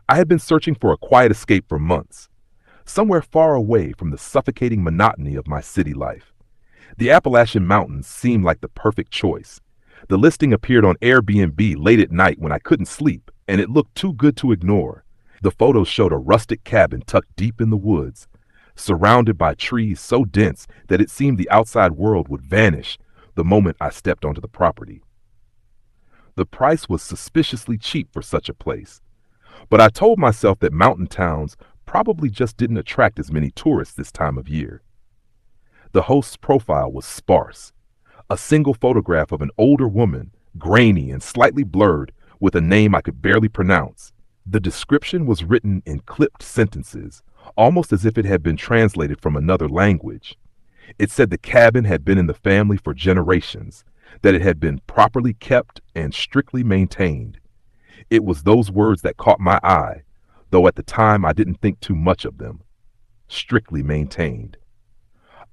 I had been searching for a quiet escape for months, somewhere far away from the suffocating monotony of my city life. The Appalachian Mountains seemed like the perfect choice. The listing appeared on Airbnb late at night when I couldn't sleep, and it looked too good to ignore. The photos showed a rustic cabin tucked deep in the woods, surrounded by trees so dense that it seemed the outside world would vanish the moment I stepped onto the property. The price was suspiciously cheap for such a place, but I told myself that mountain towns probably just didn't attract as many tourists this time of year. The host's profile was sparse. A single photograph of an older woman, grainy and slightly blurred, with a name I could barely pronounce. The description was written in clipped sentences, almost as if it had been translated from another language. It said the cabin had been in the family for generations, that it had been properly kept and strictly maintained. It was those words that caught my eye, though at the time I didn't think too much of them. Strictly maintained.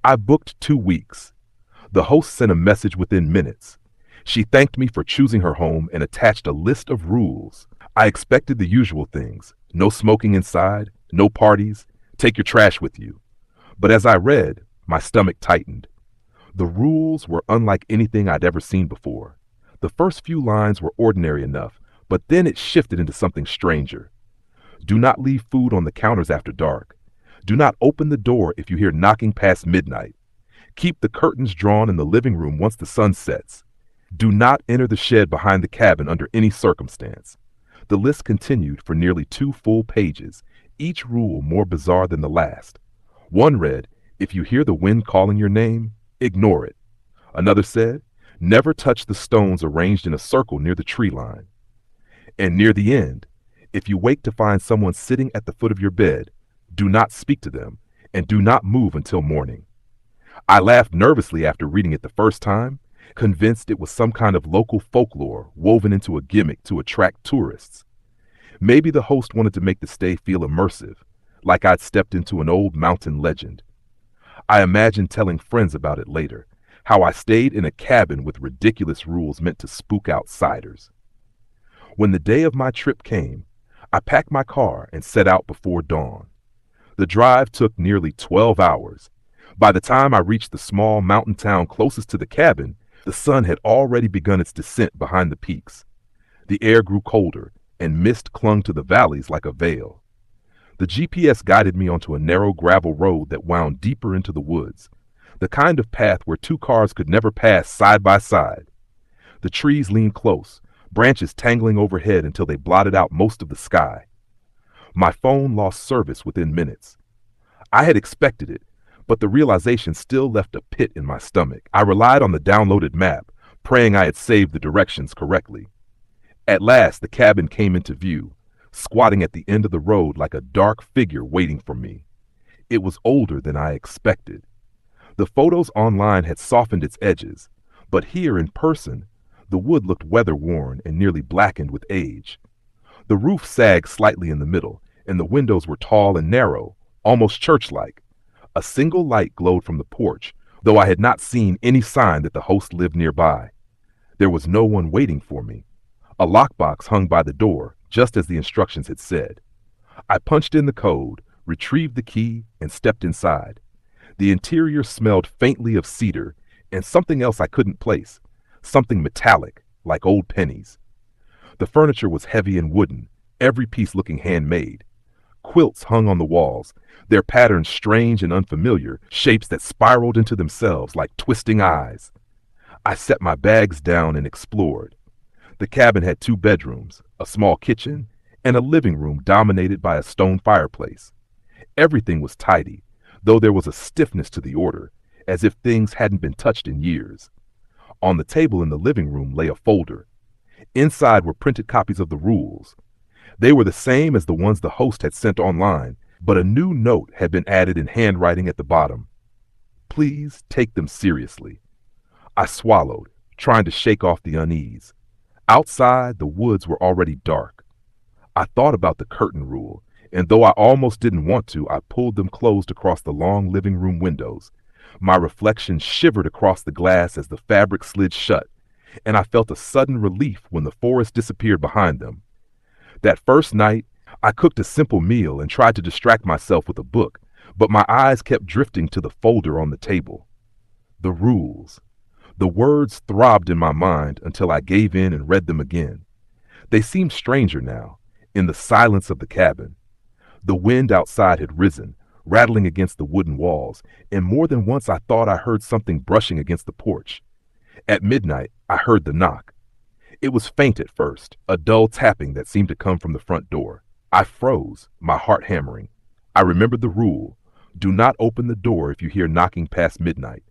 I booked 2 weeks. The host sent a message within minutes. She thanked me for choosing her home and attached a list of rules. I expected the usual things: no smoking inside, no parties, take your trash with you. But as I read, my stomach tightened. The rules were unlike anything I'd ever seen before. The first few lines were ordinary enough, but then it shifted into something stranger. Do not leave food on the counters after dark. Do not open the door if you hear knocking past midnight. Keep the curtains drawn in the living room once the sun sets. Do not enter the shed behind the cabin under any circumstance. The list continued for nearly 2 full pages, each rule more bizarre than the last. One read, if you hear the wind calling your name, ignore it. Another said, never touch the stones arranged in a circle near the tree line. And near the end, if you wake to find someone sitting at the foot of your bed, do not speak to them and do not move until morning. I laughed nervously after reading it the first time, convinced it was some kind of local folklore woven into a gimmick to attract tourists. Maybe the host wanted to make the stay feel immersive, like I'd stepped into an old mountain legend. I imagined telling friends about it later, how I stayed in a cabin with ridiculous rules meant to spook outsiders. When the day of my trip came, I packed my car and set out before dawn. The drive took nearly 12 hours. By the time I reached the small mountain town closest to the cabin, the sun had already begun its descent behind the peaks. The air grew colder, and mist clung to the valleys like a veil. The GPS guided me onto a narrow gravel road that wound deeper into the woods, the kind of path where 2 cars could never pass side by side. The trees leaned close, branches tangling overhead until they blotted out most of the sky. My phone lost service within minutes. I had expected it, but the realization still left a pit in my stomach. I relied on the downloaded map, praying I had saved the directions correctly. At last, the cabin came into view, squatting at the end of the road like a dark figure waiting for me. It was older than I expected. The photos online had softened its edges, but here in person, the wood looked weather-worn and nearly blackened with age. The roof sagged slightly in the middle, and the windows were tall and narrow, almost church-like. A single light glowed from the porch, though I had not seen any sign that the host lived nearby. There was no one waiting for me. A lockbox hung by the door, just as the instructions had said. I punched in the code, retrieved the key, and stepped inside. The interior smelled faintly of cedar and something else I couldn't place, something metallic, like old pennies. The furniture was heavy and wooden, every piece looking handmade. Quilts hung on the walls, their patterns strange and unfamiliar, shapes that spiraled into themselves like twisting eyes. I set my bags down and explored. The cabin had 2 bedrooms, a small kitchen, and a living room dominated by a stone fireplace. Everything was tidy, though there was a stiffness to the order, as if things hadn't been touched in years. On the table in the living room lay a folder. Inside were printed copies of the rules. They were the same as the ones the host had sent online, but a new note had been added in handwriting at the bottom. Please take them seriously. I swallowed, trying to shake off the unease. Outside, the woods were already dark. I thought about the curtain rule, and though I almost didn't want to, I pulled them closed across the long living room windows. My reflection shivered across the glass as the fabric slid shut, and I felt a sudden relief when the forest disappeared behind them. That first night, I cooked a simple meal and tried to distract myself with a book, but my eyes kept drifting to the folder on the table. The rules. The words throbbed in my mind until I gave in and read them again. They seemed stranger now, in the silence of the cabin. The wind outside had risen, rattling against the wooden walls, and more than once I thought I heard something brushing against the porch. At midnight, I heard the knock. It was faint at first, a dull tapping that seemed to come from the front door. I froze, my heart hammering. I remembered the rule: do not open the door if you hear knocking past midnight.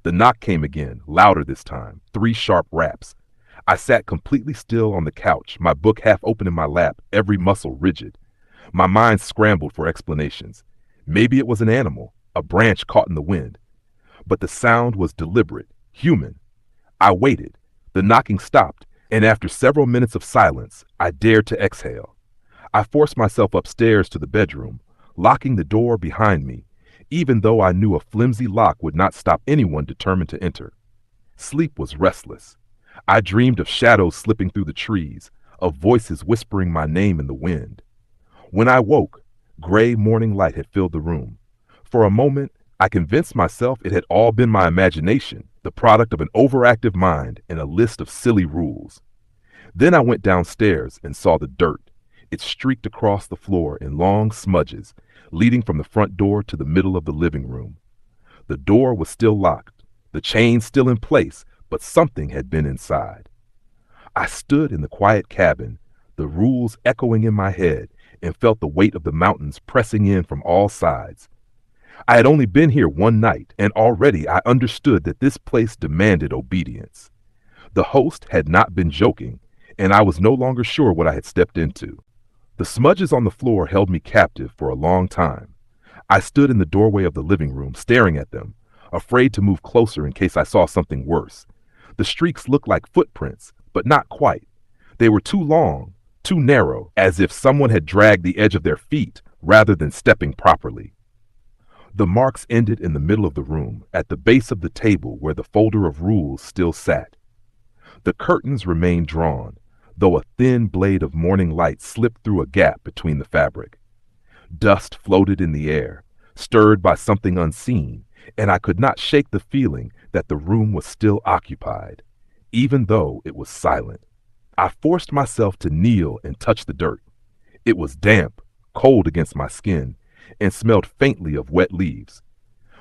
The knock came again, louder this time, 3 sharp raps. I sat completely still on the couch, my book half open in my lap, every muscle rigid. My mind scrambled for explanations. Maybe it was an animal, a branch caught in the wind. But the sound was deliberate, human. I waited. The knocking stopped, and after several minutes of silence, I dared to exhale. I forced myself upstairs to the bedroom, locking the door behind me, even though I knew a flimsy lock would not stop anyone determined to enter. Sleep was restless. I dreamed of shadows slipping through the trees, of voices whispering my name in the wind. When I woke, gray morning light had filled the room. For a moment, I convinced myself it had all been my imagination, the product of an overactive mind and a list of silly rules. Then I went downstairs and saw the dirt. It streaked across the floor in long smudges, leading from the front door to the middle of the living room. The door was still locked, the chain still in place, but something had been inside. I stood in the quiet cabin, the rules echoing in my head, and felt the weight of the mountains pressing in from all sides. I had only been here one night, and already I understood that this place demanded obedience. The host had not been joking, and I was no longer sure what I had stepped into. The smudges on the floor held me captive for a long time. I stood in the doorway of the living room, staring at them, afraid to move closer in case I saw something worse. The streaks looked like footprints, but not quite. They were too long, too narrow, as if someone had dragged the edge of their feet rather than stepping properly. The marks ended in the middle of the room, at the base of the table where the folder of rules still sat. The curtains remained drawn, though a thin blade of morning light slipped through a gap between the fabric. Dust floated in the air, stirred by something unseen, and I could not shake the feeling that the room was still occupied, even though it was silent. I forced myself to kneel and touch the dirt. It was damp, cold against my skin, and smelled faintly of wet leaves.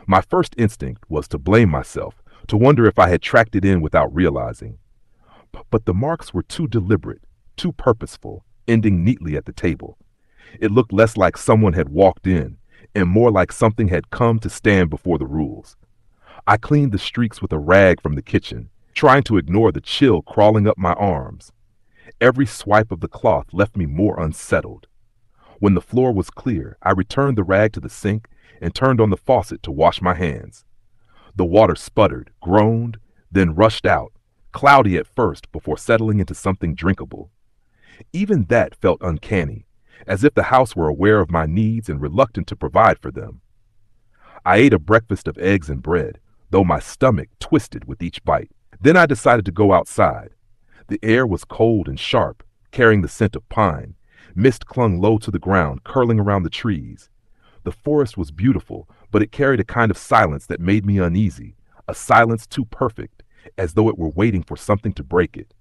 My first instinct was to blame myself, to wonder if I had tracked it in without realizing. But the marks were too deliberate, too purposeful, ending neatly at the table. It looked less like someone had walked in, and more like something had come to stand before the rules. I cleaned the streaks with a rag from the kitchen, trying to ignore the chill crawling up my arms. Every swipe of the cloth left me more unsettled. When the floor was clear, I returned the rag to the sink and turned on the faucet to wash my hands. The water sputtered, groaned, then rushed out, cloudy at first before settling into something drinkable. Even that felt uncanny, as if the house were aware of my needs and reluctant to provide for them. I ate a breakfast of eggs and bread, though my stomach twisted with each bite. Then I decided to go outside. The air was cold and sharp, carrying the scent of pine. Mist clung low to the ground, curling around the trees. The forest was beautiful, but it carried a kind of silence that made me uneasy, a silence too perfect, as though it were waiting for something to break it.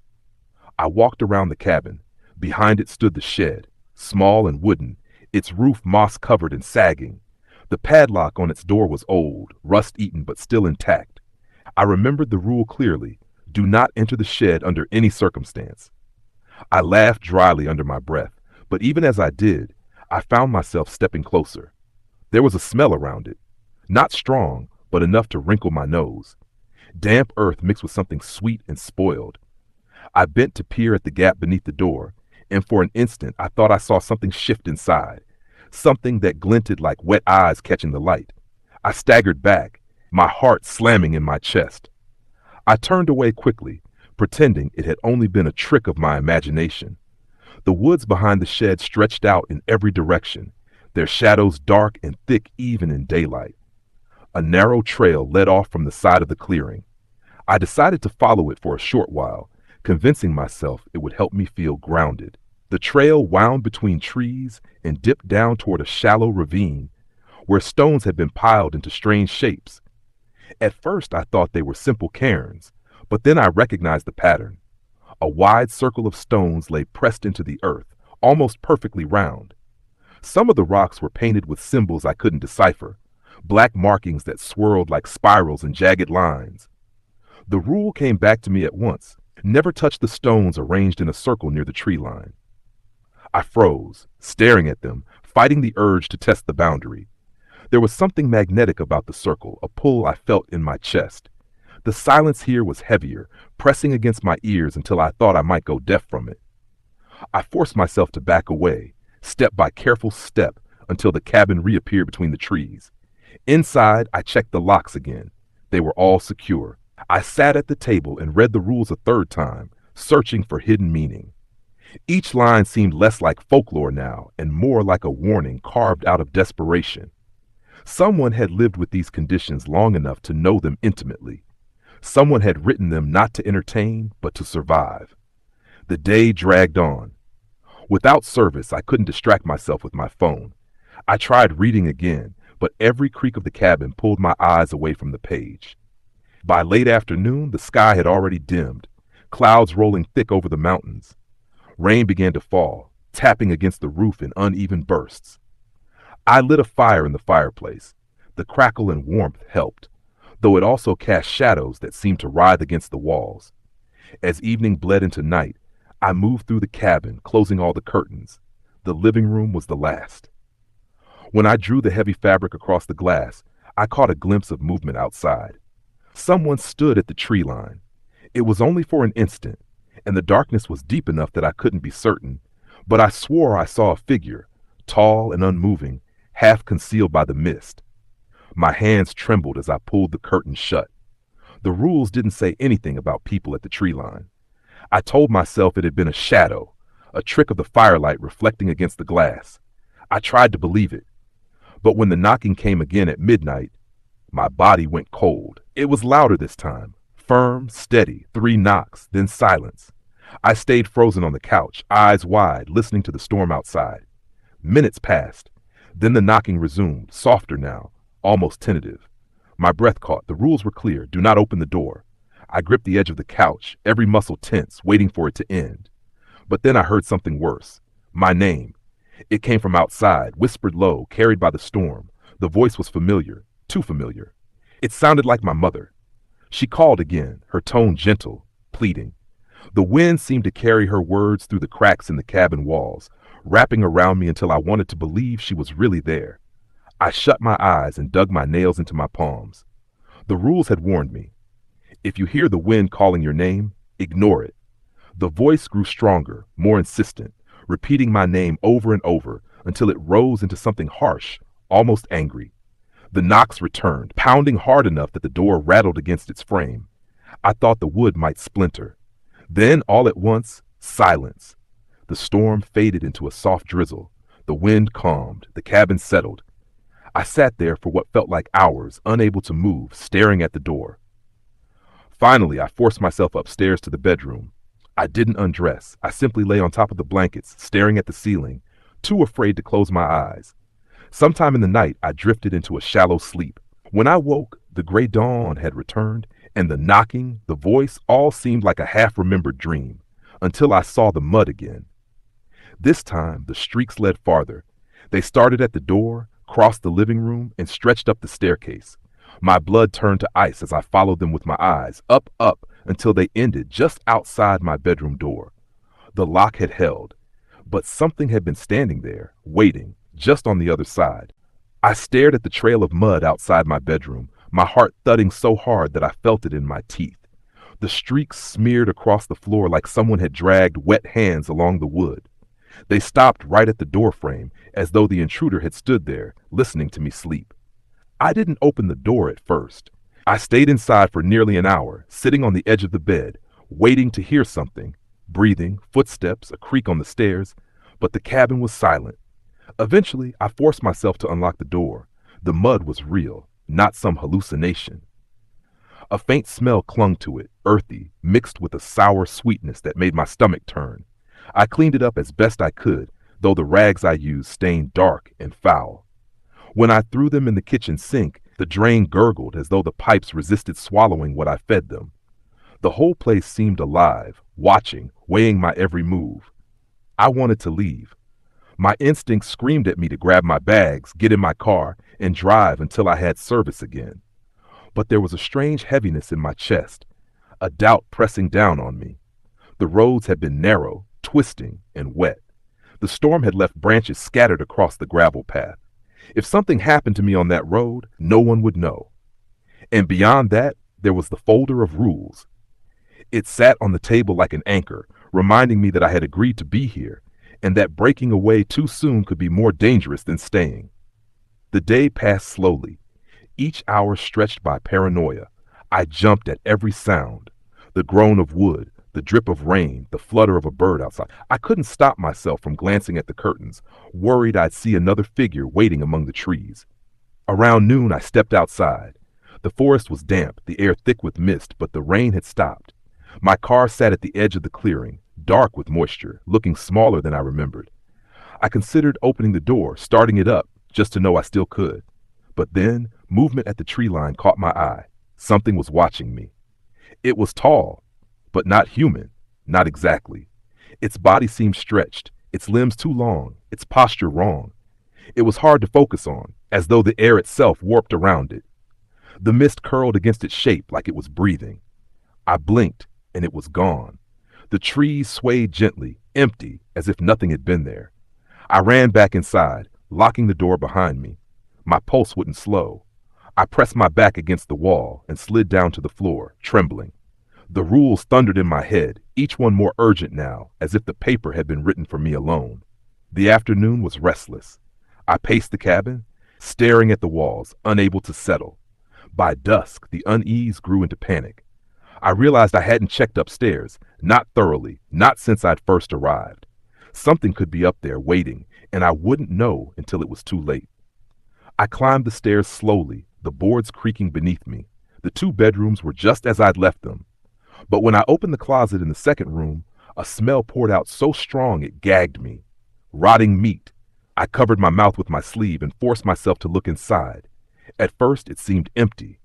I walked around the cabin. Behind it stood the shed, small and wooden, its roof moss-covered and sagging. The padlock on its door was old, rust-eaten but still intact. I remembered the rule clearly: do not enter the shed under any circumstance. I laughed dryly under my breath, but even as I did, I found myself stepping closer. There was a smell around it, not strong, but enough to wrinkle my nose. Damp earth mixed with something sweet and spoiled. I bent to peer at the gap beneath the door, and for an instant I thought I saw something shift inside, something that glinted like wet eyes catching the light. I staggered back, my heart slamming in my chest. I turned away quickly, pretending it had only been a trick of my imagination. The woods behind the shed stretched out in every direction, their shadows dark and thick even in daylight. A narrow trail led off from the side of the clearing. I decided to follow it for a short while, convincing myself it would help me feel grounded. The trail wound between trees and dipped down toward a shallow ravine where stones had been piled into strange shapes. At first I thought they were simple cairns, but then I recognized the pattern. A wide circle of stones lay pressed into the earth, almost perfectly round. Some of the rocks were painted with symbols I couldn't decipher, black markings that swirled like spirals and jagged lines. The rule came back to me at once: never touch the stones arranged in a circle near the tree line. I froze, staring at them, fighting the urge to test the boundary. There was something magnetic about the circle, a pull I felt in my chest. The silence here was heavier, pressing against my ears until I thought I might go deaf from it. I forced myself to back away, step by careful step, until the cabin reappeared between the trees. Inside, I checked the locks again. They were all secure. I sat at the table and read the rules a third time, searching for hidden meaning. Each line seemed less like folklore now and more like a warning carved out of desperation. Someone had lived with these conditions long enough to know them intimately. Someone had written them not to entertain, but to survive. The day dragged on. Without service, I couldn't distract myself with my phone. I tried reading again, but every creak of the cabin pulled my eyes away from the page. By late afternoon, the sky had already dimmed, clouds rolling thick over the mountains. Rain began to fall, tapping against the roof in uneven bursts. I lit a fire in the fireplace. The crackle and warmth helped, though it also cast shadows that seemed to writhe against the walls. As evening bled into night, I moved through the cabin, closing all the curtains. The living room was the last. When I drew the heavy fabric across the glass, I caught a glimpse of movement outside. Someone stood at the tree line. It was only for an instant, and the darkness was deep enough that I couldn't be certain, but I swore I saw a figure, tall and unmoving, half concealed by the mist. My hands trembled as I pulled the curtain shut. The rules didn't say anything about people at the tree line. I told myself it had been a shadow, a trick of the firelight reflecting against the glass. I tried to believe it. But when the knocking came again at midnight, my body went cold. It was louder this time. Firm, steady, 3 knocks, then silence. I stayed frozen on the couch, eyes wide, listening to the storm outside. Minutes passed. Then the knocking resumed, softer now, almost tentative. My breath caught. The rules were clear. Do not open the door. I gripped the edge of the couch, every muscle tense, waiting for it to end. But then I heard something worse. My name. It came from outside, whispered low, carried by the storm. The voice was familiar, too familiar. It sounded like my mother. She called again, her tone gentle, pleading. The wind seemed to carry her words through the cracks in the cabin walls, wrapping around me until I wanted to believe she was really there. I shut my eyes and dug my nails into my palms. The rules had warned me. If you hear the wind calling your name, ignore it. The voice grew stronger, more insistent, repeating my name over and over until it rose into something harsh, almost angry. The knocks returned, pounding hard enough that the door rattled against its frame. I thought the wood might splinter. Then, all at once, silence. The storm faded into a soft drizzle. The wind calmed. The cabin settled. I sat there for what felt like hours, unable to move, staring at the door. Finally, I forced myself upstairs to the bedroom. I didn't undress. I simply lay on top of the blankets, staring at the ceiling, too afraid to close my eyes. Sometime in the night, I drifted into a shallow sleep. When I woke, the gray dawn had returned, and the knocking, the voice, all seemed like a half-remembered dream, until I saw the mud again. This time, the streaks led farther. They started at the door, crossed the living room, and stretched up the staircase. My blood turned to ice as I followed them with my eyes, up, until they ended just outside my bedroom door. The lock had held, but something had been standing there, waiting, just on the other side. I stared at the trail of mud outside my bedroom, my heart thudding so hard that I felt it in my teeth. The streaks smeared across the floor like someone had dragged wet hands along the wood. They stopped right at the doorframe, as though the intruder had stood there, listening to me sleep. I didn't open the door at first. I stayed inside for nearly an hour, sitting on the edge of the bed, waiting to hear something. Breathing, footsteps, a creak on the stairs, but the cabin was silent. Eventually, I forced myself to unlock the door. The mud was real, not some hallucination. A faint smell clung to it, earthy, mixed with a sour sweetness that made my stomach turn. I cleaned it up as best I could, though the rags I used stained dark and foul. When I threw them in the kitchen sink, the drain gurgled as though the pipes resisted swallowing what I fed them. The whole place seemed alive, watching, weighing my every move. I wanted to leave. My instincts screamed at me to grab my bags, get in my car, and drive until I had service again. But there was a strange heaviness in my chest, a doubt pressing down on me. The roads had been narrow, twisting, and wet. The storm had left branches scattered across the gravel path. If something happened to me on that road, no one would know. And beyond that, there was the folder of rules. It sat on the table like an anchor, reminding me that I had agreed to be here, and that breaking away too soon could be more dangerous than staying. The day passed slowly. Each hour stretched by paranoia. I jumped at every sound. The groan of wood, the drip of rain, the flutter of a bird outside. I couldn't stop myself from glancing at the curtains, worried I'd see another figure waiting among the trees. Around noon, I stepped outside. The forest was damp, the air thick with mist, but the rain had stopped. My car sat at the edge of the clearing, dark with moisture, looking smaller than I remembered. I considered opening the door, starting it up, just to know I still could. But then, movement at the tree line caught my eye. Something was watching me. It was tall, but not human, not exactly. Its body seemed stretched, its limbs too long, its posture wrong. It was hard to focus on, as though the air itself warped around it. The mist curled against its shape like it was breathing. I blinked, and it was gone. The trees swayed gently, empty, as if nothing had been there. I ran back inside, locking the door behind me. My pulse wouldn't slow. I pressed my back against the wall and slid down to the floor, trembling. The rules thundered in my head, each one more urgent now, as if the paper had been written for me alone. The afternoon was restless. I paced the cabin, staring at the walls, unable to settle. By dusk, the unease grew into panic. I realized I hadn't checked upstairs, not thoroughly, not since I'd first arrived. Something could be up there waiting, and I wouldn't know until it was too late. I climbed the stairs slowly, the boards creaking beneath me. The 2 bedrooms were just as I'd left them. But when I opened the closet in the second room, a smell poured out so strong it gagged me. Rotting meat. I covered my mouth with my sleeve and forced myself to look inside. At first it seemed empty.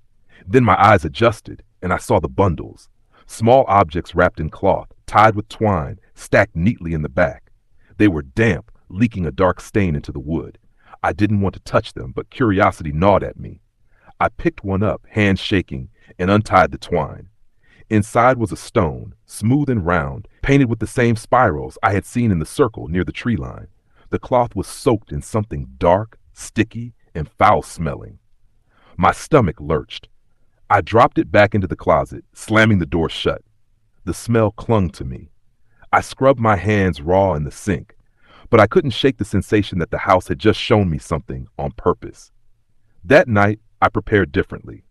Then my eyes adjusted, and I saw the bundles. Small objects wrapped in cloth, tied with twine, stacked neatly in the back. They were damp, leaking a dark stain into the wood. I didn't want to touch them, but curiosity gnawed at me. I picked one up, hands shaking, and untied the twine. Inside was a stone, smooth and round, painted with the same spirals I had seen in the circle near the tree line. The cloth was soaked in something dark, sticky, and foul-smelling. My stomach lurched. I dropped it back into the closet, slamming the door shut. The smell clung to me. I scrubbed my hands raw in the sink, but I couldn't shake the sensation that the house had just shown me something on purpose. That night, I prepared differently.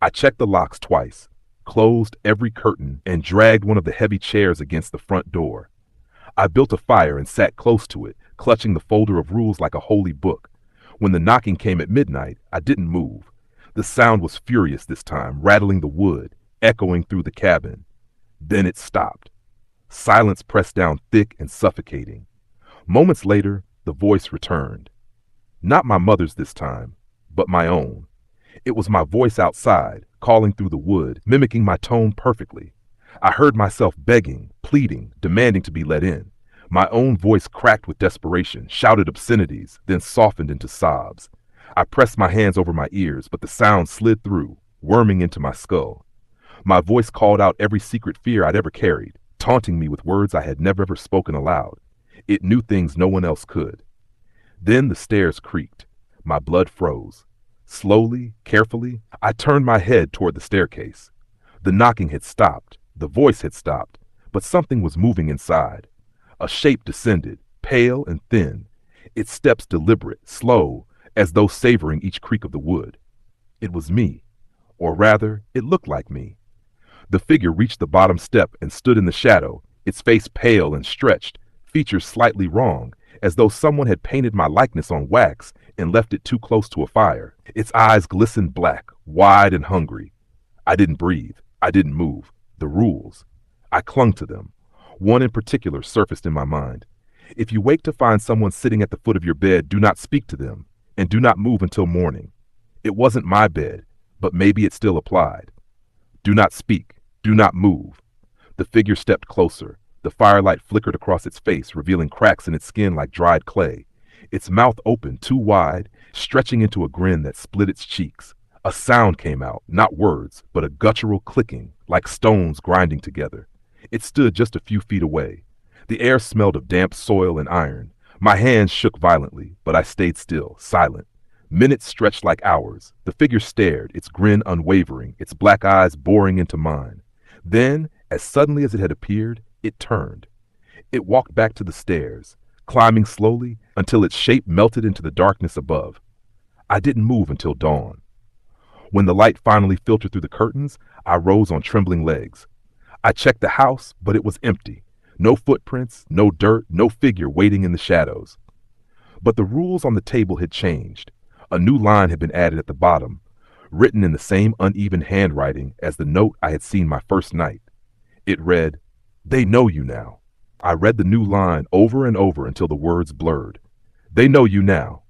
I checked the locks twice, closed every curtain, and dragged one of the heavy chairs against the front door. I built a fire and sat close to it, clutching the folder of rules like a holy book. When the knocking came at midnight, I didn't move. The sound was furious this time, rattling the wood, echoing through the cabin. Then it stopped. Silence pressed down thick and suffocating. Moments later, the voice returned. Not my mother's this time, but my own. It was my voice outside, calling through the wood, mimicking my tone perfectly. I heard myself begging, pleading, demanding to be let in. My own voice cracked with desperation, shouted obscenities, then softened into sobs. I pressed my hands over my ears, but the sound slid through, worming into my skull. My voice called out every secret fear I'd ever carried, taunting me with words I had never ever spoken aloud. It knew things no one else could. Then the stairs creaked. My blood froze. Slowly, carefully, I turned my head toward the staircase. The knocking had stopped, the voice had stopped, but something was moving inside. A shape descended, pale and thin, its steps deliberate, slow, as though savoring each creak of the wood. It was me, or rather, it looked like me. The figure reached the bottom step and stood in the shadow, its face pale and stretched, features slightly wrong, as though someone had painted my likeness on wax and left it too close to a fire. Its eyes glistened black, wide and hungry. I didn't breathe. I didn't move. The rules. I clung to them. One in particular surfaced in my mind. If you wake to find someone sitting at the foot of your bed, do not speak to them, and do not move until morning. It wasn't my bed, but maybe it still applied. Do not speak. Do not move. The figure stepped closer. The firelight flickered across its face, revealing cracks in its skin like dried clay. Its mouth opened too wide, stretching into a grin that split its cheeks. A sound came out, not words, but a guttural clicking, like stones grinding together. It stood just a few feet away. The air smelled of damp soil and iron. My hands shook violently, but I stayed still, silent. Minutes stretched like hours. The figure stared, its grin unwavering, its black eyes boring into mine. Then, as suddenly as it had appeared, it turned. It walked back to the stairs, climbing slowly until its shape melted into the darkness above. I didn't move until dawn. When the light finally filtered through the curtains, I rose on trembling legs. I checked the house, but it was empty. No footprints, no dirt, no figure waiting in the shadows. But the rules on the table had changed. A new line had been added at the bottom, written in the same uneven handwriting as the note I had seen my first night. It read, "They know you now." I read the new line over and over until the words blurred. "They know you now."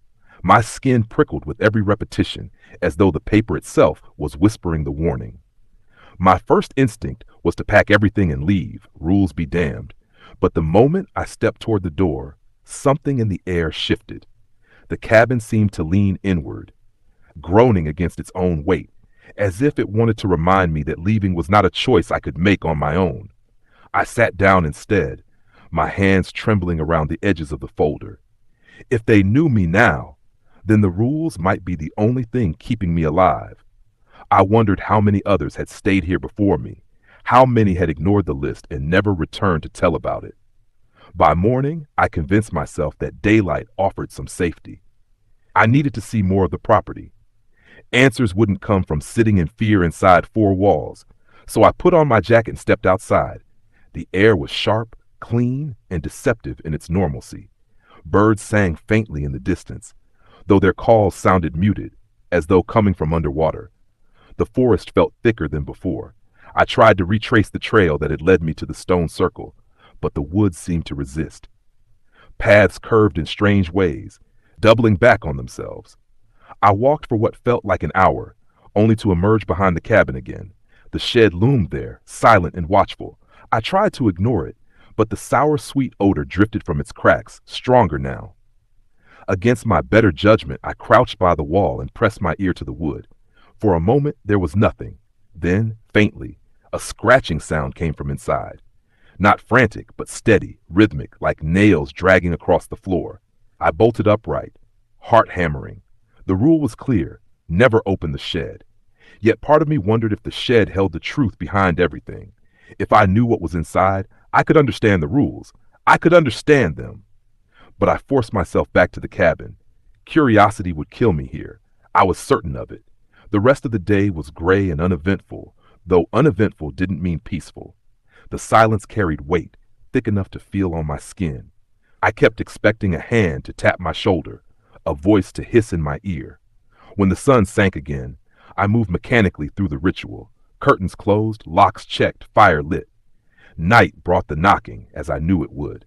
My skin prickled with every repetition, as though the paper itself was whispering the warning. My first instinct was to pack everything and leave, rules be damned. But the moment I stepped toward the door, something in the air shifted. The cabin seemed to lean inward, groaning against its own weight, as if it wanted to remind me that leaving was not a choice I could make on my own. I sat down instead, my hands trembling around the edges of the folder. If they knew me now, then the rules might be the only thing keeping me alive. I wondered how many others had stayed here before me, how many had ignored the list and never returned to tell about it. By morning, I convinced myself that daylight offered some safety. I needed to see more of the property. Answers wouldn't come from sitting in fear inside four walls, so I put on my jacket and stepped outside. The air was sharp, clean, and deceptive in its normalcy. Birds sang faintly in the distance, though their calls sounded muted, as though coming from underwater. The forest felt thicker than before. I tried to retrace the trail that had led me to the stone circle, but the woods seemed to resist. Paths curved in strange ways, doubling back on themselves. I walked for what felt like an hour, only to emerge behind the cabin again. The shed loomed there, silent and watchful. I tried to ignore it, but the sour, sweet odor drifted from its cracks, stronger now. Against my better judgment, I crouched by the wall and pressed my ear to the wood. For a moment, there was nothing. Then, faintly, a scratching sound came from inside. Not frantic, but steady, rhythmic, like nails dragging across the floor. I bolted upright, heart hammering. The rule was clear: never open the shed. Yet part of me wondered if the shed held the truth behind everything. If I knew what was inside, I could understand the rules. I could understand them. But I forced myself back to the cabin. Curiosity would kill me here. I was certain of it. The rest of the day was gray and uneventful, though uneventful didn't mean peaceful. The silence carried weight, thick enough to feel on my skin. I kept expecting a hand to tap my shoulder, a voice to hiss in my ear. When the sun sank again, I moved mechanically through the ritual. Curtains closed, locks checked, fire lit. Night brought the knocking, as I knew it would.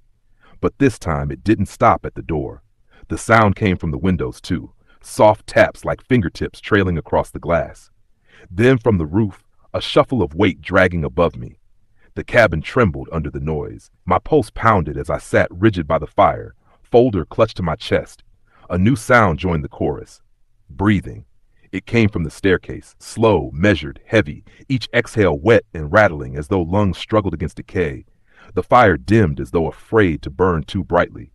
But this time it didn't stop at the door. The sound came from the windows too, soft taps like fingertips trailing across the glass. Then from the roof, a shuffle of weight dragging above me. The cabin trembled under the noise. My pulse pounded as I sat rigid by the fire, folder clutched to my chest. A new sound joined the chorus. Breathing. It came from the staircase, slow, measured, heavy, each exhale wet and rattling as though lungs struggled against decay. The fire dimmed as though afraid to burn too brightly.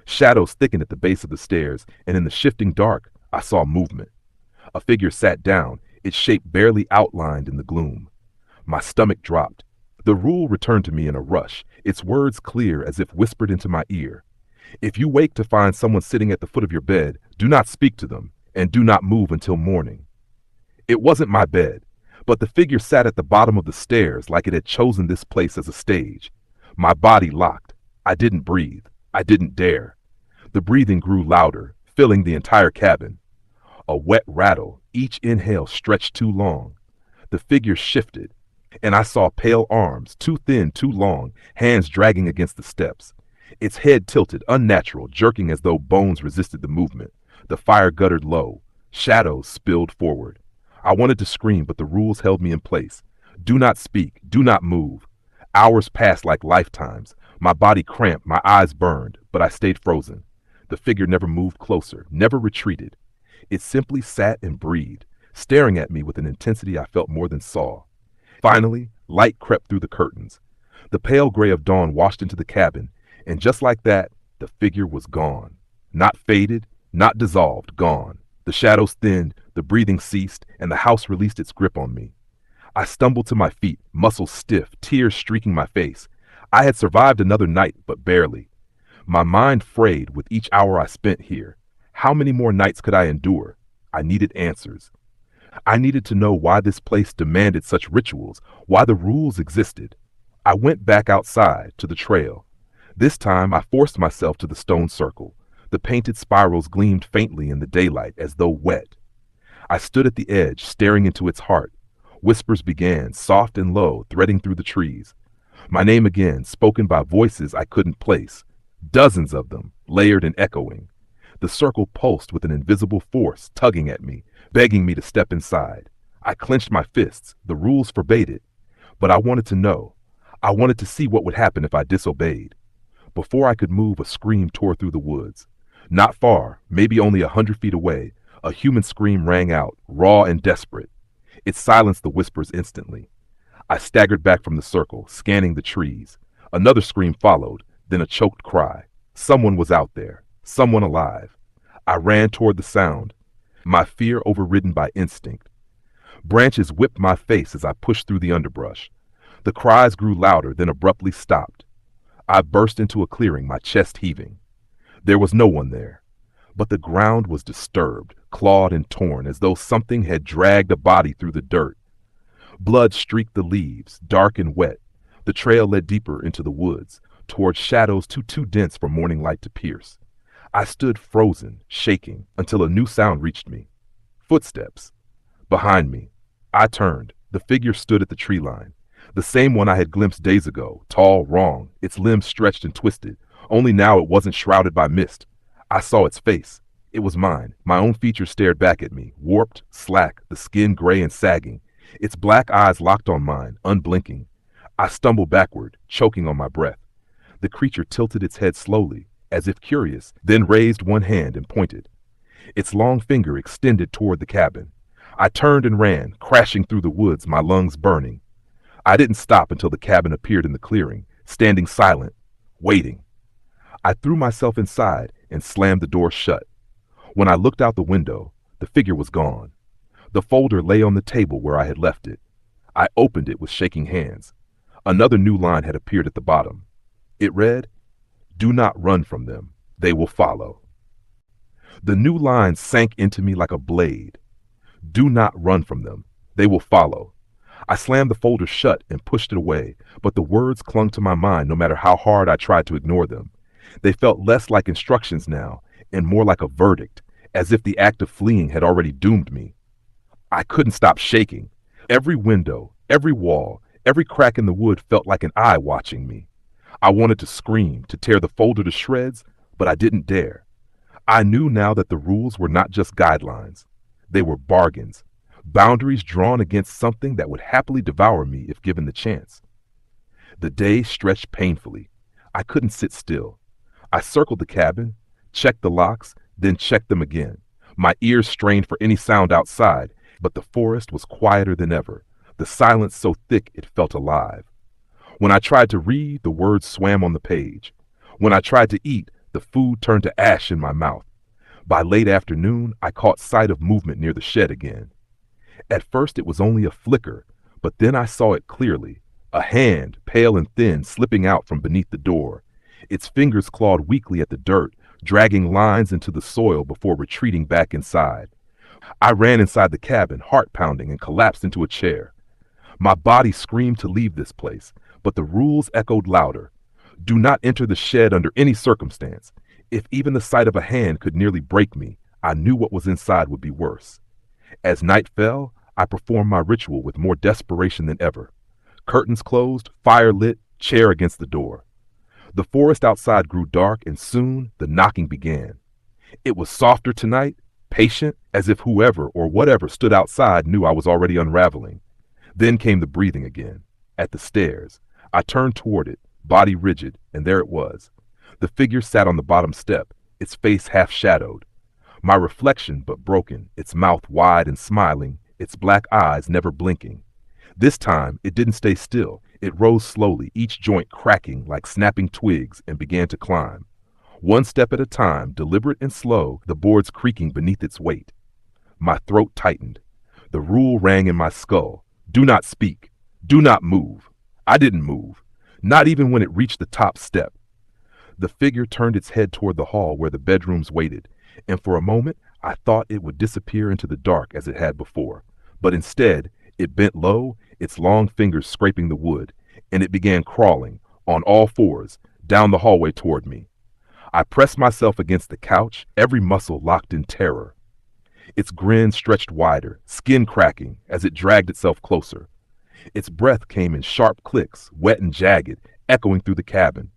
Shadows thickened at the base of the stairs, and in the shifting dark, I saw movement. A figure sat down, its shape barely outlined in the gloom. My stomach dropped. The rule returned to me in a rush, its words clear as if whispered into my ear. If you wake to find someone sitting at the foot of your bed, do not speak to them, and do not move until morning. It wasn't my bed, but the figure sat at the bottom of the stairs like it had chosen this place as a stage. My body locked. I didn't breathe. I didn't dare. The breathing grew louder, filling the entire cabin. A wet rattle, each inhale stretched too long. The figure shifted, And I saw pale arms, too thin, too long, hands dragging against the steps. Its head tilted, unnatural, jerking as though bones resisted the movement. The fire guttered low. Shadows spilled forward. I wanted to scream, but the rules held me in place. Do not speak. Do not move. Hours passed like lifetimes. My body cramped, my eyes burned, but I stayed frozen. The figure never moved closer, never retreated. It simply sat and breathed, staring at me with an intensity I felt more than saw. Finally, light crept through the curtains. The pale gray of dawn washed into the cabin, and just like that, the figure was gone. Not faded, not dissolved, gone. The shadows thinned, the breathing ceased, and the house released its grip on me. I stumbled to my feet, muscles stiff, tears streaking my face. I had survived another night, but barely. My mind frayed with each hour I spent here. How many more nights could I endure? I needed answers. I needed to know why this place demanded such rituals, why the rules existed. I went back outside, to the trail. This time I forced myself to the stone circle. The painted spirals gleamed faintly in the daylight, as though wet. I stood at the edge, staring into its heart. Whispers began, soft and low, threading through the trees. My name again, spoken by voices I couldn't place. Dozens of them, layered and echoing. The circle pulsed with an invisible force, tugging at me, begging me to step inside. I clenched my fists. The rules forbade it. But I wanted to know. I wanted to see what would happen if I disobeyed. Before I could move, a scream tore through the woods. Not far, maybe only 100 feet away, a human scream rang out, raw and desperate. It silenced the whispers instantly. I staggered back from the circle, scanning the trees. Another scream followed, then a choked cry. Someone was out there, someone alive. I ran toward the sound, my fear overridden by instinct. Branches whipped my face as I pushed through the underbrush. The cries grew louder, then abruptly stopped. I burst into a clearing, my chest heaving. There was no one there, but the ground was disturbed, clawed and torn, as though something had dragged a body through the dirt. Blood streaked the leaves, dark and wet. The trail led deeper into the woods, towards shadows too dense for morning light to pierce. I stood frozen, shaking, until a new sound reached me. Footsteps. Behind me. I turned. The figure stood at the tree line. The same one I had glimpsed days ago, tall, wrong, its limbs stretched and twisted. Only now it wasn't shrouded by mist. I saw its face. It was mine. My own features stared back at me, warped, slack, the skin gray and sagging. Its black eyes locked on mine, unblinking. I stumbled backward, choking on my breath. The creature tilted its head slowly, as if curious, then raised one hand and pointed. Its long finger extended toward the cabin. I turned and ran, crashing through the woods, my lungs burning. I didn't stop until the cabin appeared in the clearing, standing silent, waiting. I threw myself inside and slammed the door shut. When I looked out the window, the figure was gone. The folder lay on the table where I had left it. I opened it with shaking hands. Another new line had appeared at the bottom. It read, "Do not run from them. They will follow." The new line sank into me like a blade. Do not run from them. They will follow. I slammed the folder shut and pushed it away, but the words clung to my mind no matter how hard I tried to ignore them. They felt less like instructions now and more like a verdict, as if the act of fleeing had already doomed me. I couldn't stop shaking. Every window, every wall, every crack in the wood felt like an eye watching me. I wanted to scream, to tear the folder to shreds, but I didn't dare. I knew now that the rules were not just guidelines. They were bargains, boundaries drawn against something that would happily devour me if given the chance. The day stretched painfully. I couldn't sit still. I circled the cabin, checked the locks, then checked them again. My ears strained for any sound outside, but the forest was quieter than ever, the silence so thick it felt alive. When I tried to read, the words swam on the page. When I tried to eat, the food turned to ash in my mouth. By late afternoon, I caught sight of movement near the shed again. At first it was only a flicker, but then I saw it clearly. A hand, pale and thin, slipping out from beneath the door. Its fingers clawed weakly at the dirt, dragging lines into the soil before retreating back inside. I ran inside the cabin, heart pounding, and collapsed into a chair. My body screamed to leave this place, but the rules echoed louder. Do not enter the shed under any circumstance. If even the sight of a hand could nearly break me, I knew what was inside would be worse. As night fell, I performed my ritual with more desperation than ever. Curtains closed, fire lit, chair against the door. The forest outside grew dark, and soon the knocking began. It was softer tonight, patient, as if whoever or whatever stood outside knew I was already unraveling. Then came the breathing again. At the stairs, I turned toward it, body rigid, and there it was. The figure sat on the bottom step, its face half shadowed. My reflection but broken, its mouth wide and smiling, its black eyes never blinking. This time, it didn't stay still. It rose slowly, each joint cracking like snapping twigs, and began to climb. One step at a time, deliberate and slow, the boards creaking beneath its weight. My throat tightened. The rule rang in my skull. Do not speak. Do not move. I didn't move, not even when it reached the top step. The figure turned its head toward the hall where the bedrooms waited, and for a moment I thought it would disappear into the dark as it had before. But instead, it bent low, its long fingers scraping the wood, and it began crawling, on all fours, down the hallway toward me. I pressed myself against the couch, every muscle locked in terror. Its grin stretched wider, skin cracking, as it dragged itself closer. Its breath came in sharp clicks, wet and jagged, echoing through the cabin.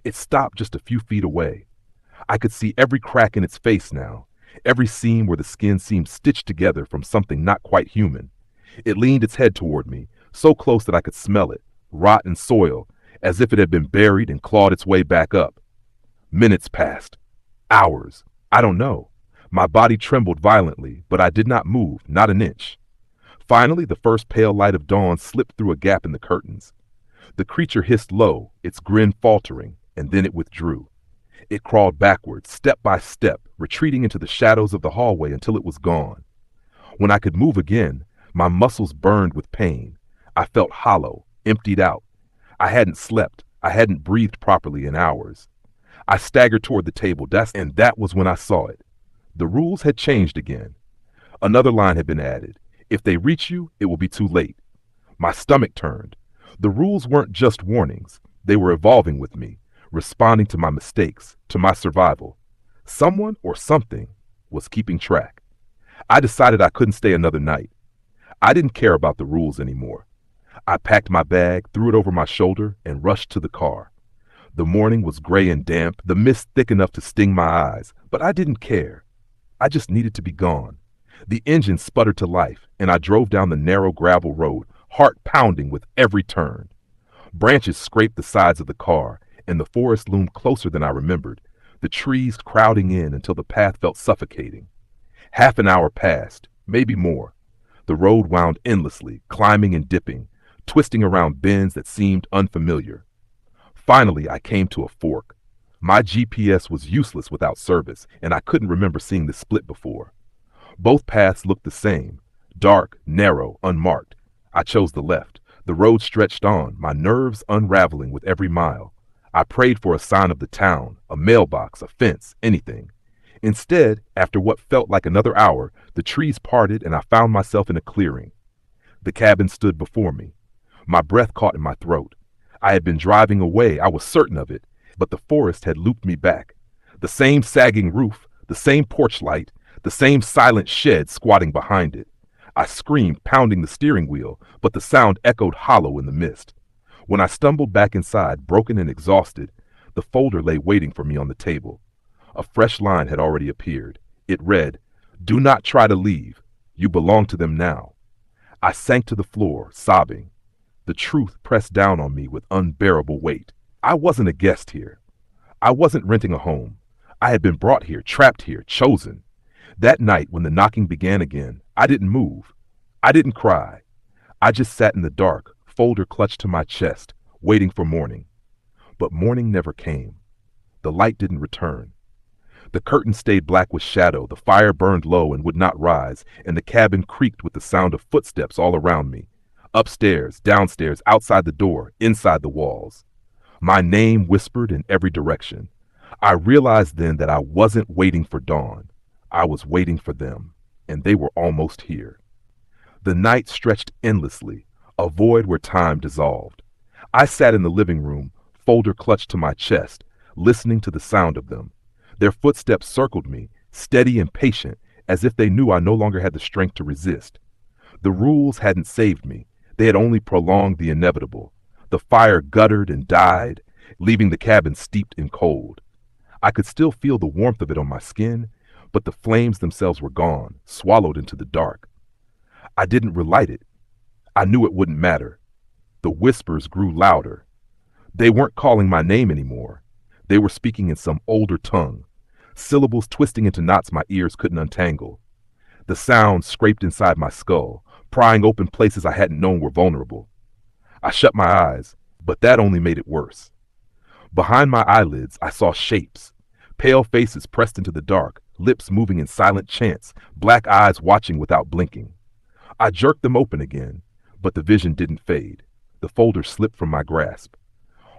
It stopped just a few feet away. I could see every crack in its face now, every seam where the skin seemed stitched together from something not quite human. It leaned its head toward me, so close that I could smell it, rot and soil, as if it had been buried and clawed its way back up. Minutes passed. Hours. I don't know. My body trembled violently, but I did not move, not an inch. Finally, the first pale light of dawn slipped through a gap in the curtains. The creature hissed low, its grin faltering, and then it withdrew. It crawled backwards, step by step, retreating into the shadows of the hallway until it was gone. When I could move again, my muscles burned with pain. I felt hollow, emptied out. I hadn't slept. I hadn't breathed properly in hours. I staggered toward the table, and that was when I saw it. The rules had changed again. Another line had been added. If they reach you, it will be too late. My stomach turned. The rules weren't just warnings. They were evolving with me, responding to my mistakes, to my survival. Someone or something was keeping track. I decided I couldn't stay another night. I didn't care about the rules anymore. I packed my bag, threw it over my shoulder, and rushed to the car. The morning was gray and damp, the mist thick enough to sting my eyes, but I didn't care. I just needed to be gone. The engine sputtered to life, and I drove down the narrow gravel road, heart pounding with every turn. Branches scraped the sides of the car, and the forest loomed closer than I remembered, the trees crowding in until the path felt suffocating. Half an hour passed, maybe more. The road wound endlessly, climbing and dipping, twisting around bends that seemed unfamiliar. Finally, I came to a fork. My GPS was useless without service, and I couldn't remember seeing the split before. Both paths looked the same, dark, narrow, unmarked. I chose the left. The road stretched on, my nerves unraveling with every mile. I prayed for a sign of the town, a mailbox, a fence, anything. Instead, after what felt like another hour, the trees parted and I found myself in a clearing. The cabin stood before me. My breath caught in my throat. I had been driving away, I was certain of it, but the forest had looped me back. The same sagging roof, the same porch light, the same silent shed squatting behind it. I screamed, pounding the steering wheel, but the sound echoed hollow in the mist. When I stumbled back inside, broken and exhausted, the folder lay waiting for me on the table. A fresh line had already appeared. It read, "Do not try to leave. You belong to them now." I sank to the floor, sobbing. The truth pressed down on me with unbearable weight. I wasn't a guest here. I wasn't renting a home. I had been brought here, trapped here, chosen. That night, when the knocking began again, I didn't move. I didn't cry. I just sat in the dark, folder clutched to my chest, waiting for morning. But morning never came. The light didn't return. The curtain stayed black with shadow, the fire burned low and would not rise, and the cabin creaked with the sound of footsteps all around me. Upstairs, downstairs, outside the door, inside the walls. My name whispered in every direction. I realized then that I wasn't waiting for dawn. I was waiting for them, and they were almost here. The night stretched endlessly, a void where time dissolved. I sat in the living room, folder clutched to my chest, listening to the sound of them. Their footsteps circled me, steady and patient, as if they knew I no longer had the strength to resist. The rules hadn't saved me. They had only prolonged the inevitable. The fire guttered and died, leaving the cabin steeped in cold. I could still feel the warmth of it on my skin, but the flames themselves were gone, swallowed into the dark. I didn't relight it. I knew it wouldn't matter. The whispers grew louder. They weren't calling my name anymore. They were speaking in some older tongue, syllables twisting into knots my ears couldn't untangle. The sound scraped inside my skull, prying open places I hadn't known were vulnerable. I shut my eyes, but that only made it worse. Behind my eyelids, I saw shapes, pale faces pressed into the dark, lips moving in silent chants, black eyes watching without blinking. I jerked them open again, but the vision didn't fade. The folder slipped from my grasp.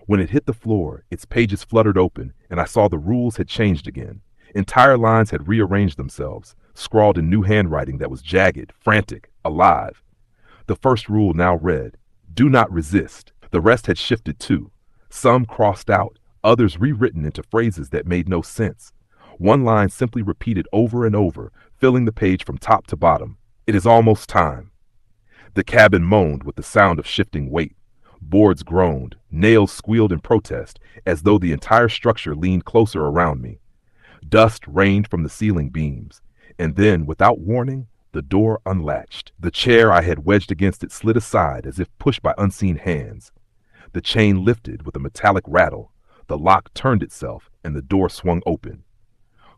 When it hit the floor, its pages fluttered open, and I saw the rules had changed again. Entire lines had rearranged themselves, scrawled in new handwriting that was jagged, frantic, alive. The first rule now read, "Do not resist." The rest had shifted too. Some crossed out, others rewritten into phrases that made no sense. One line simply repeated over and over, filling the page from top to bottom. "It is almost time." The cabin moaned with the sound of shifting weight. Boards groaned, nails squealed in protest, as though the entire structure leaned closer around me. Dust rained from the ceiling beams, and then, without warning, the door unlatched. The chair I had wedged against it slid aside as if pushed by unseen hands. The chain lifted with a metallic rattle, the lock turned itself, and the door swung open.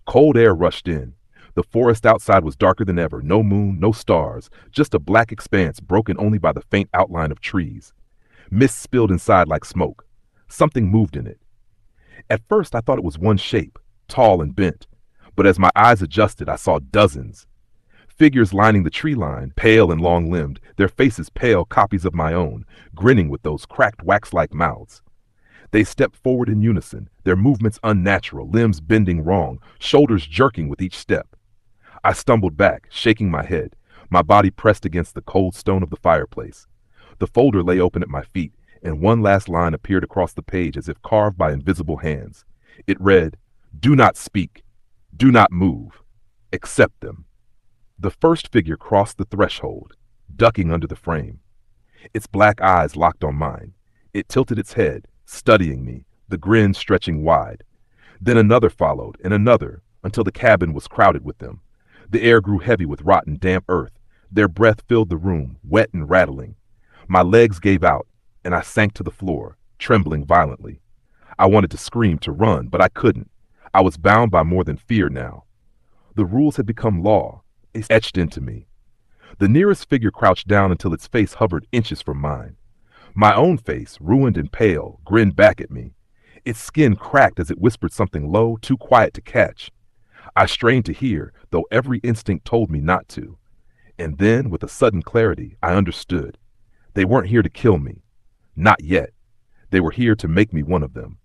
Cold air rushed in. The forest outside was darker than ever, no moon, no stars, just a black expanse broken only by the faint outline of trees. Mist spilled inside like smoke. Something moved in it. At first I thought it was one shape, tall and bent, but as my eyes adjusted I saw dozens. Figures lining the tree line, pale and long-limbed, their faces pale copies of my own, grinning with those cracked wax-like mouths. They stepped forward in unison, their movements unnatural, limbs bending wrong, shoulders jerking with each step. I stumbled back, shaking my head, my body pressed against the cold stone of the fireplace. The folder lay open at my feet, and one last line appeared across the page as if carved by invisible hands. It read, "Do not speak. Do not move. Accept them." The first figure crossed the threshold, ducking under the frame. Its black eyes locked on mine. It tilted its head, studying me, the grin stretching wide. Then another followed, and another, until the cabin was crowded with them. The air grew heavy with rotten, damp earth. Their breath filled the room, wet and rattling. My legs gave out, and I sank to the floor, trembling violently. I wanted to scream, to run, but I couldn't. I was bound by more than fear now. The rules had become law. It's etched into me. The nearest figure crouched down until its face hovered inches from mine. My own face, ruined and pale, grinned back at me. Its skin cracked as it whispered something low, too quiet to catch. I strained to hear, though every instinct told me not to. And then, with a sudden clarity, I understood. They weren't here to kill me. Not yet. They were here to make me one of them.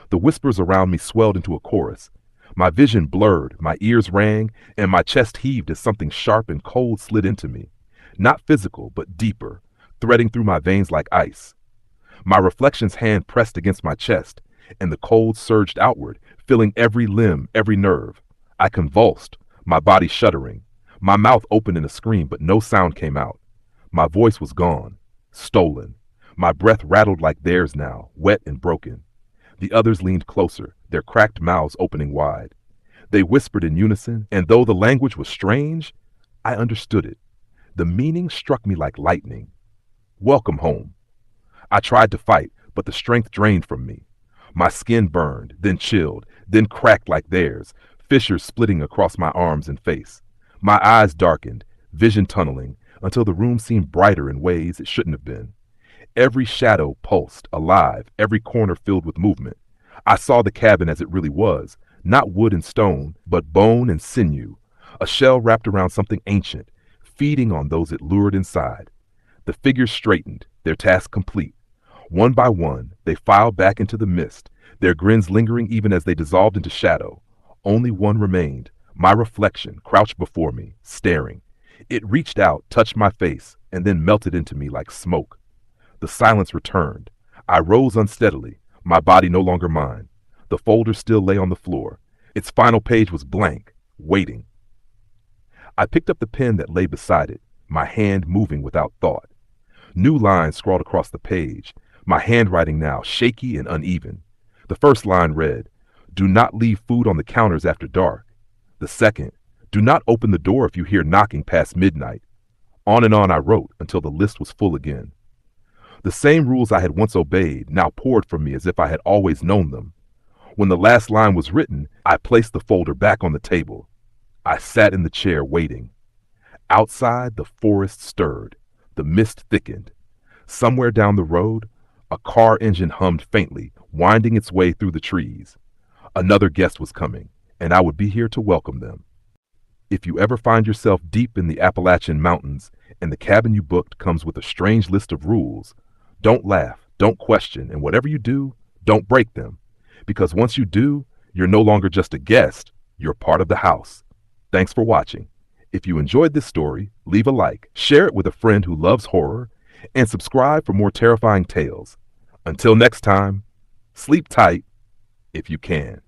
The whispers around me swelled into a chorus. My vision blurred, my ears rang, and my chest heaved as something sharp and cold slid into me. Not physical, but deeper, threading through my veins like ice. My reflection's hand pressed against my chest, and the cold surged outward, filling every limb, every nerve. I convulsed, my body shuddering. My mouth opened in a scream, but no sound came out. My voice was gone, stolen. My breath rattled like theirs now, wet and broken. The others leaned closer, their cracked mouths opening wide. They whispered in unison, and though the language was strange, I understood it. The meaning struck me like lightning. Welcome home. I tried to fight, but the strength drained from me. My skin burned, then chilled, then cracked like theirs, fissures splitting across my arms and face. My eyes darkened, vision tunneling, until the room seemed brighter in ways it shouldn't have been. Every shadow pulsed, alive, every corner filled with movement. I saw the cabin as it really was, not wood and stone, but bone and sinew, a shell wrapped around something ancient, feeding on those it lured inside. The figures straightened, their task complete. One by one, they filed back into the mist, their grins lingering even as they dissolved into shadow. Only one remained, my reflection, crouched before me, staring. It reached out, touched my face, and then melted into me like smoke. The silence returned. I rose unsteadily, my body no longer mine. The folder still lay on the floor. Its final page was blank, waiting. I picked up the pen that lay beside it, my hand moving without thought. New lines scrawled across the page, my handwriting now shaky and uneven. The first line read, "Do not leave food on the counters after dark." The second, "Do not open the door if you hear knocking past midnight." On and on I wrote until the list was full again. The same rules I had once obeyed now poured from me as if I had always known them. When the last line was written, I placed the folder back on the table. I sat in the chair waiting. Outside, the forest stirred. The mist thickened. Somewhere down the road, a car engine hummed faintly, winding its way through the trees. Another guest was coming, and I would be here to welcome them. If you ever find yourself deep in the Appalachian Mountains and the cabin you booked comes with a strange list of rules, don't laugh, don't question, and whatever you do, don't break them. Because once you do, you're no longer just a guest, you're part of the house. Thanks for watching. If you enjoyed this story, leave a like, share it with a friend who loves horror, and subscribe for more terrifying tales. Until next time, sleep tight if you can.